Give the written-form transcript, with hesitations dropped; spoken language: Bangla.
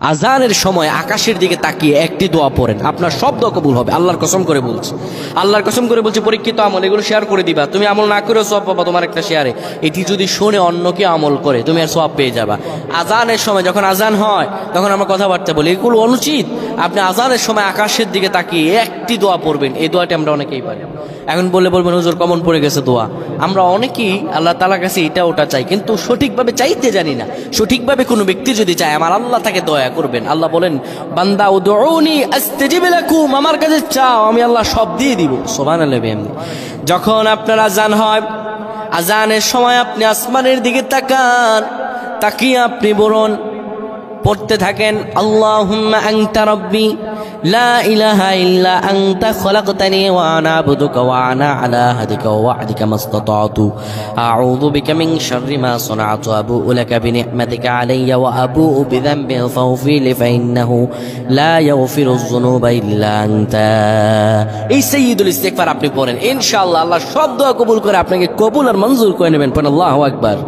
আজানের সময় আকাশের দিকে তাকিয়ে একটি দোয়া পড়েন, আপনার সব দোয়া কবুল হবে। আল্লাহর কসম করে বলছি, আল্লাহর কসম করে বলছি, পরীক্ষিত আমল, এগুলো শেয়ার করে দিবা। তুমি আমল না করেও সওয়াব পাবা তোমার একটা শেয়ারে। এটি যদি শুনে অন্য কেউ আমল করে, তুমি আর সওয়াব পেয়ে যাবা। আজানের সময় যখন আজান হয় তখন আমরা কথাবার্তা বলি, এগুলো অনুচিত। আপনি আজানের সময় আকাশের দিকে তাকিয়ে একটি দোয়া পড়বেন। এই দোয়াটি আমরা অনেকেই পারি। এখন বলবেন হুজুর কমন পড়ে গেছে দোয়া। আমরা অনেকেই আল্লাহ তাআলার কাছে এটা ওটা চাই, কিন্তু সঠিকভাবে চাইতে জানি না। সঠিকভাবে কোনো ব্যক্তি যদি চায়, আমার আল্লাহ তাকে দয়া করবেন। আল্লাহ বলেন, বান্দা উদউনি আস্তাজিব লাকুম, আমার কাছে চাও, আমি আল্লাহ সব দিয়ে দিব। সুবহানাল্লাহ। যখন আপনার আজান হয়, আজানের সময় আপনি আসমানের দিকে তাকান, তাকিয়ে আপনি বলুন, পড়তে থাকেন, আল্লাহুম্মা আনতা রাব্বি লা ইলাহা ইল্লা আনতা খলাকতানি ওয়া আনা আবদুকা ওয়া আনা আলা আহদিকা ওয়া ওয়া'দিকা মাসতাতা'তু আউযু বিকা মিন শাররি মা সানা'তু আবু'ু লাকা বিনি'মাতিকা আলাইয়া ওয়া আবু'ু বিযানবি ফাগফির লি ফাইন্নাহু লা ইয়াগফিরুয যুনুবা ইল্লা আনতা। এই সাইয়্যিদুল ইস্তিগফার আপনি পড়েন, ইনশাআল্লাহ আল্লাহ সব দোয়া কবুল করে আপনাকে কবুল আর মঞ্জুর করে নেবেন। পড়েন আল্লাহু আকবার।